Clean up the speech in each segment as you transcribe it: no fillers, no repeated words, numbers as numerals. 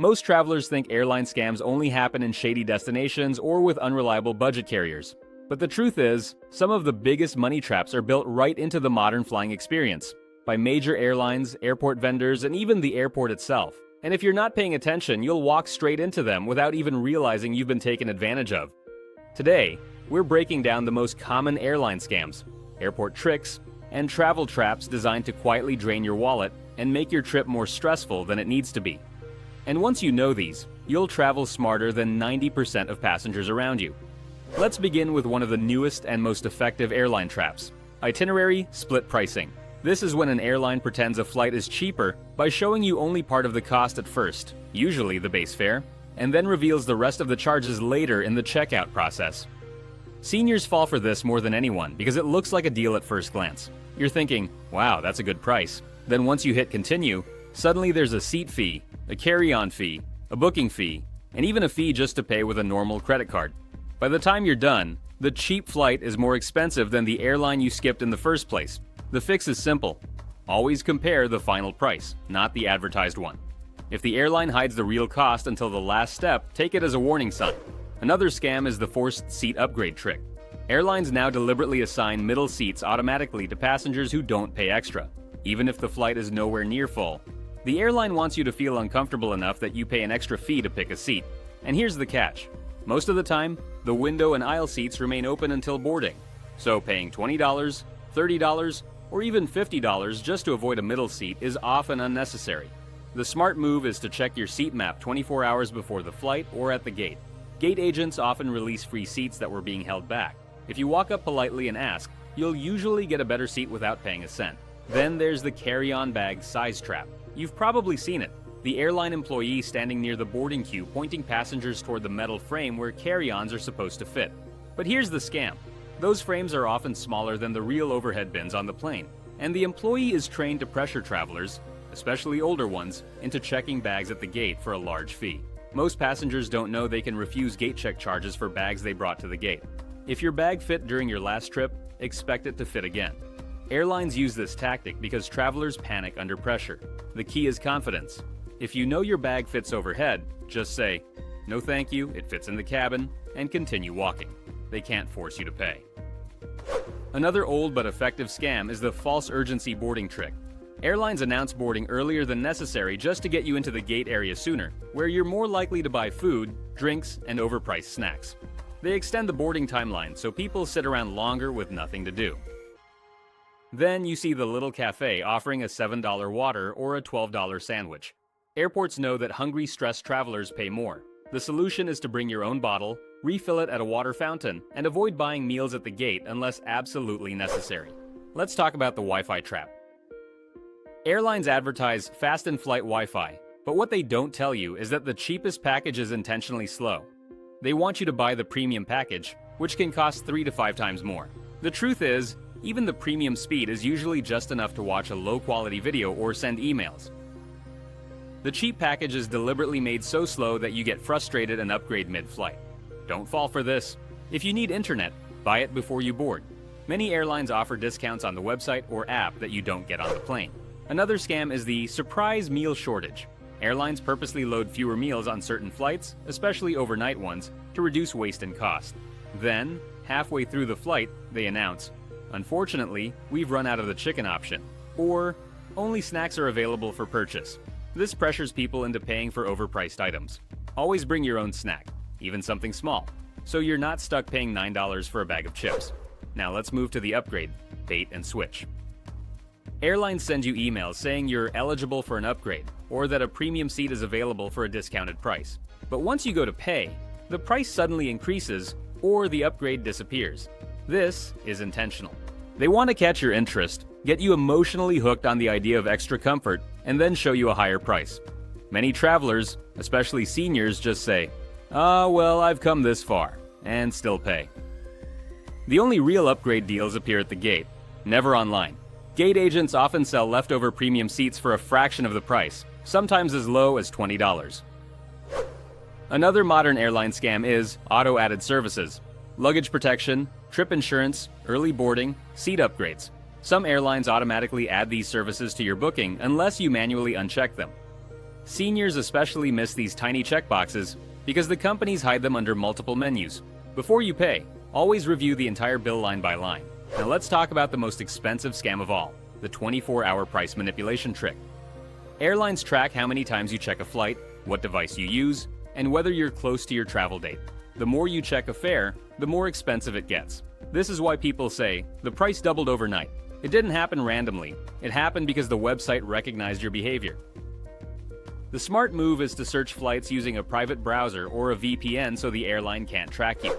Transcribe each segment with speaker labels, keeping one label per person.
Speaker 1: Most travelers think airline scams only happen in shady destinations or with unreliable budget carriers. But the truth is, some of the biggest money traps are built right into the modern flying experience, by major airlines, airport vendors, and even the airport itself. And if you're not paying attention, you'll walk straight into them without even realizing you've been taken advantage of. Today, we're breaking down the most common airline scams, airport tricks, and travel traps designed to quietly drain your wallet and make your trip more stressful than it needs to be. And once you know these, you'll travel smarter than 90% of passengers around you. Let's begin with one of the newest and most effective airline traps: itinerary split pricing. This is when an airline pretends a flight is cheaper by showing you only part of the cost at first, usually the base fare, and then reveals the rest of the charges later in the checkout process. Seniors fall for this more than anyone because it looks like a deal at first glance. You're thinking, wow, that's a good price. Then once you hit continue, suddenly there's a seat fee, a carry-on fee, a booking fee, and even a fee just to pay with a normal credit card. By the time you're done, the cheap flight is more expensive than the airline you skipped in the first place. The fix is simple. Always compare the final price, not the advertised one. If the airline hides the real cost until the last step, take it as a warning sign. Another scam is the forced seat upgrade trick. Airlines now deliberately assign middle seats automatically to passengers who don't pay extra, even if the flight is nowhere near full. The airline wants you to feel uncomfortable enough that you pay an extra fee to pick a seat. And here's the catch. Most of the time, the window and aisle seats remain open until boarding. So paying $20, $30, or even $50 just to avoid a middle seat is often unnecessary. The smart move is to check your seat map 24 hours before the flight or at the gate. Gate agents often release free seats that were being held back. If you walk up politely and ask, you'll usually get a better seat without paying a cent. Then there's the carry-on bag size trap. You've probably seen it. The airline employee standing near the boarding queue pointing passengers toward the metal frame where carry-ons are supposed to fit. But here's the scam. Those frames are often smaller than the real overhead bins on the plane, and the employee is trained to pressure travelers, especially older ones, into checking bags at the gate for a large fee. Most passengers don't know they can refuse gate check charges for bags they brought to the gate. If your bag fit during your last trip, expect it to fit again. Airlines use this tactic because travelers panic under pressure. The key is confidence. If you know your bag fits overhead, just say, "No thank you, it fits in the cabin," and continue walking. They can't force you to pay. Another old but effective scam is the false urgency boarding trick. Airlines announce boarding earlier than necessary just to get you into the gate area sooner, where you're more likely to buy food, drinks, and overpriced snacks. They extend the boarding timeline so people sit around longer with nothing to do. Then you see the little cafe offering a $7 water or a $12 sandwich. Airports know that hungry, stressed travelers pay more. The solution is to bring your own bottle, refill it at a water fountain, and avoid buying meals at the gate unless absolutely necessary. Let's talk about the Wi-Fi trap. Airlines advertise fast in-flight Wi-Fi, but what they don't tell you is that the cheapest package is intentionally slow. They want you to buy the premium package, which can cost 3 to 5 times more. The truth is, even the premium speed is usually just enough to watch a low-quality video or send emails. The cheap package is deliberately made so slow that you get frustrated and upgrade mid-flight. Don't fall for this. If you need internet, buy it before you board. Many airlines offer discounts on the website or app that you don't get on the plane. Another scam is the surprise meal shortage. Airlines purposely load fewer meals on certain flights, especially overnight ones, to reduce waste and cost. Then, halfway through the flight, they announce, "Unfortunately, we've run out of the chicken option," or "Only snacks are available for purchase." This pressures people into paying for overpriced items. Always bring your own snack, even something small, so you're not stuck paying $9 for a bag of chips. Now let's move to the upgrade, bait and switch. Airlines send you emails saying you're eligible for an upgrade, or that a premium seat is available for a discounted price. But once you go to pay, the price suddenly increases, or the upgrade disappears. This is intentional. They want to catch your interest, get you emotionally hooked on the idea of extra comfort, and then show you a higher price. Many travelers, especially seniors, just say, well, I've come this far," and still pay. The only real upgrade deals appear at the gate, never online. Gate agents often sell leftover premium seats for a fraction of the price, sometimes as low as $20. Another modern airline scam is auto-added services. Luggage protection, trip insurance, early boarding, seat upgrades. Some airlines automatically add these services to your booking unless you manually uncheck them. Seniors especially miss these tiny checkboxes because the companies hide them under multiple menus. Before you pay, always review the entire bill line by line. Now let's talk about the most expensive scam of all, the 24-hour price manipulation trick. Airlines track how many times you check a flight, what device you use, and whether you're close to your travel date. The more you check a fare, the more expensive it gets. This is why people say, the price doubled overnight. It didn't happen randomly. It happened because the website recognized your behavior. The smart move is to search flights using a private browser or a VPN so the airline can't track you.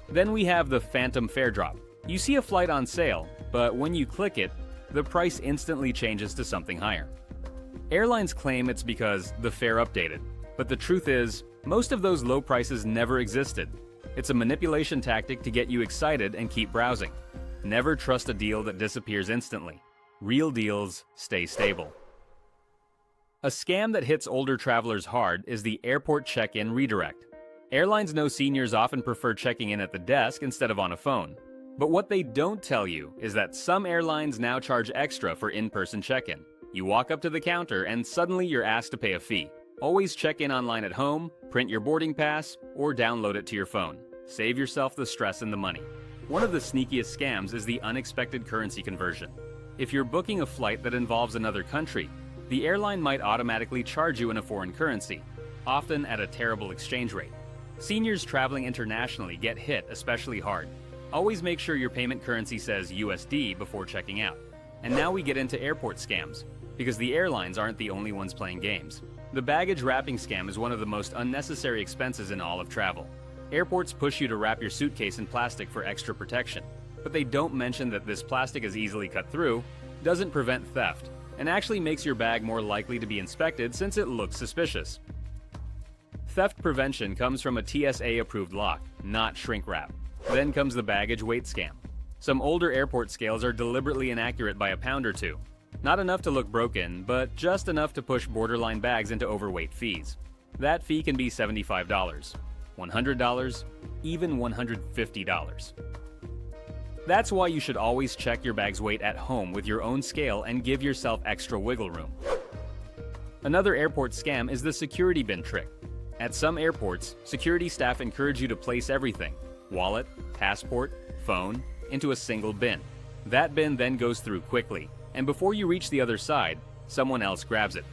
Speaker 1: Then we have the phantom fare drop. You see a flight on sale, but when you click it, the price instantly changes to something higher. Airlines claim it's because the fare updated, but the truth is, most of those low prices never existed. It's a manipulation tactic to get you excited and keep browsing. Never trust a deal that disappears instantly. Real deals stay stable. A scam that hits older travelers hard is the airport check-in redirect. Airlines know seniors often prefer checking in at the desk instead of on a phone. But what they don't tell you is that some airlines now charge extra for in-person check-in. You walk up to the counter and suddenly you're asked to pay a fee. Always check in online at home, print your boarding pass, or download it to your phone. Save yourself the stress and the money. One of the sneakiest scams is the unexpected currency conversion. If you're booking a flight that involves another country, the airline might automatically charge you in a foreign currency, often at a terrible exchange rate. Seniors traveling internationally get hit especially hard. Always make sure your payment currency says USD before checking out. And now we get into airport scams, because the airlines aren't the only ones playing games. The baggage wrapping scam is one of the most unnecessary expenses in all of travel. Airports push you to wrap your suitcase in plastic for extra protection, but they don't mention that this plastic is easily cut through, doesn't prevent theft, and actually makes your bag more likely to be inspected since it looks suspicious. Theft prevention comes from a TSA-approved lock, not shrink wrap. Then comes the baggage weight scam. Some older airport scales are deliberately inaccurate by a pound or two. Not enough to look broken, but just enough to push borderline bags into overweight fees. That fee can be $75, $100, even $150. That's why you should always check your bag's weight at home with your own scale and give yourself extra wiggle room. Another airport scam is the security bin trick. At some airports, security staff encourage you to place everything, wallet, passport, phone, into a single bin. That bin then goes through quickly, and before you reach the other side, someone else grabs it.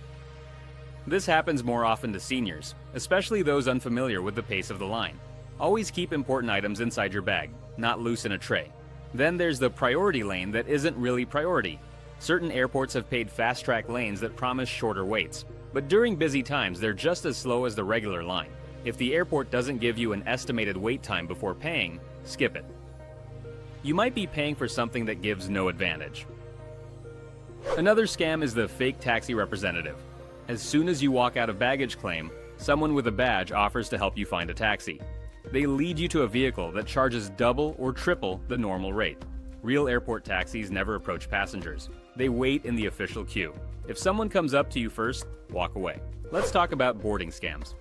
Speaker 1: This happens more often to seniors, especially those unfamiliar with the pace of the line. Always keep important items inside your bag, not loose in a tray. Then there's the priority lane that isn't really priority. Certain airports have paid fast-track lanes that promise shorter waits, but during busy times they're just as slow as the regular line. If the airport doesn't give you an estimated wait time before paying, skip it. You might be paying for something that gives no advantage. Another scam is the fake taxi representative. As soon as you walk out of baggage claim, someone with a badge offers to help you find a taxi. They lead you to a vehicle that charges double or triple the normal rate. Real airport taxis never approach passengers. They wait in the official queue. If someone comes up to you first, walk away. Let's talk about boarding scams.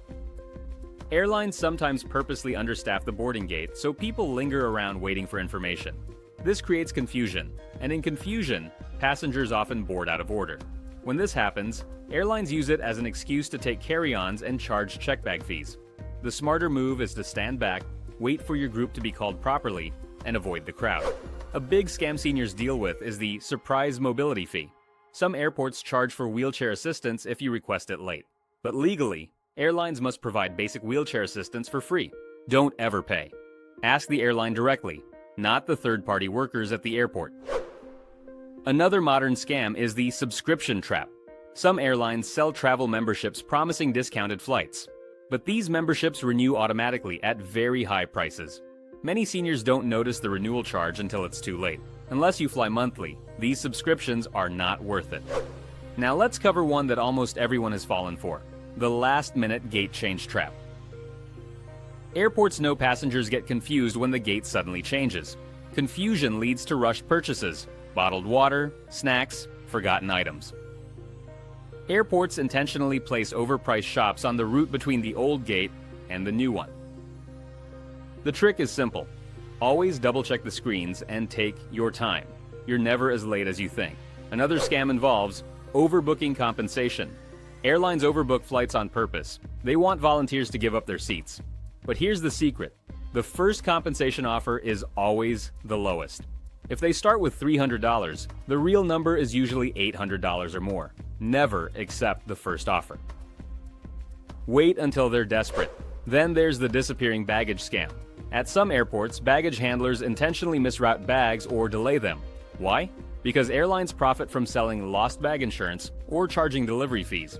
Speaker 1: Airlines sometimes purposely understaff the boarding gate so people linger around waiting for information. This creates confusion, and in confusion, passengers often board out of order. When this happens, airlines use it as an excuse to take carry-ons and charge check bag fees. The smarter move is to stand back, wait for your group to be called properly, and avoid the crowd. A big scam seniors deal with is the surprise mobility fee. Some airports charge for wheelchair assistance if you request it late. But legally, airlines must provide basic wheelchair assistance for free. Don't ever pay. Ask the airline directly, not the third-party workers at the airport. Another modern scam is the subscription trap. Some airlines sell travel memberships promising discounted flights. But these memberships renew automatically at very high prices. Many seniors don't notice the renewal charge until it's too late. Unless you fly monthly, these subscriptions are not worth it. Now let's cover one that almost everyone has fallen for: the last-minute gate change trap. Airports know passengers get confused when the gate suddenly changes. Confusion leads to rushed purchases, bottled water, snacks, forgotten items. Airports intentionally place overpriced shops on the route between the old gate and the new one. The trick is simple. Always double-check the screens and take your time. You're never as late as you think. Another scam involves overbooking compensation. Airlines overbook flights on purpose. They want volunteers to give up their seats. But here's the secret. The first compensation offer is always the lowest. If they start with $300, the real number is usually $800 or more. Never accept the first offer. Wait until they're desperate. Then there's the disappearing baggage scam. At some airports, baggage handlers intentionally misroute bags or delay them. Why? Because airlines profit from selling lost bag insurance or charging delivery fees.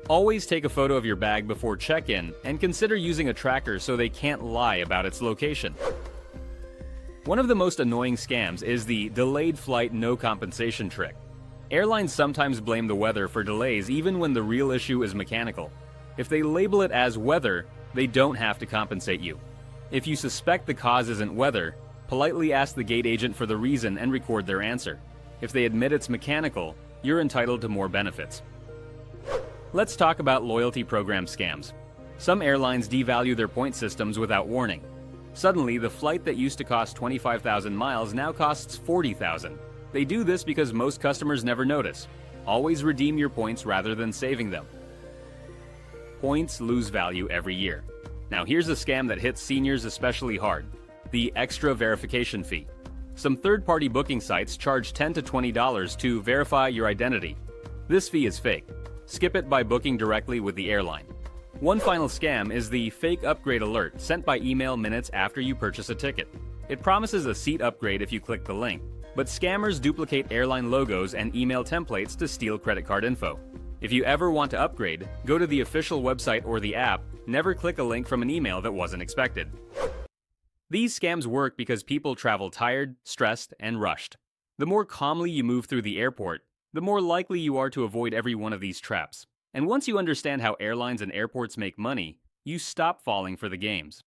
Speaker 1: Always take a photo of your bag before check-in and consider using a tracker so they can't lie about its location. One of the most annoying scams is the delayed flight no compensation trick. Airlines sometimes blame the weather for delays even when the real issue is mechanical. If they label it as weather, they don't have to compensate you. If you suspect the cause isn't weather, politely ask the gate agent for the reason and record their answer. If they admit it's mechanical, you're entitled to more benefits. Let's talk about loyalty program scams. Some airlines devalue their point systems without warning. Suddenly, the flight that used to cost 25,000 miles now costs 40,000. They do this because most customers never notice. Always redeem your points rather than saving them. Points lose value every year. Now here's a scam that hits seniors especially hard: the extra verification fee. Some third-party booking sites charge $10 to $20 to verify your identity. This fee is fake. Skip it by booking directly with the airline. One final scam is the fake upgrade alert sent by email minutes after you purchase a ticket. It promises a seat upgrade if you click the link, but scammers duplicate airline logos and email templates to steal credit card info. If you ever want to upgrade, go to the official website or the app. Never click a link from an email that wasn't expected. These scams work because people travel tired, stressed, and rushed. The more calmly you move through the airport, the more likely you are to avoid every one of these traps. And once you understand how airlines and airports make money, you stop falling for the games.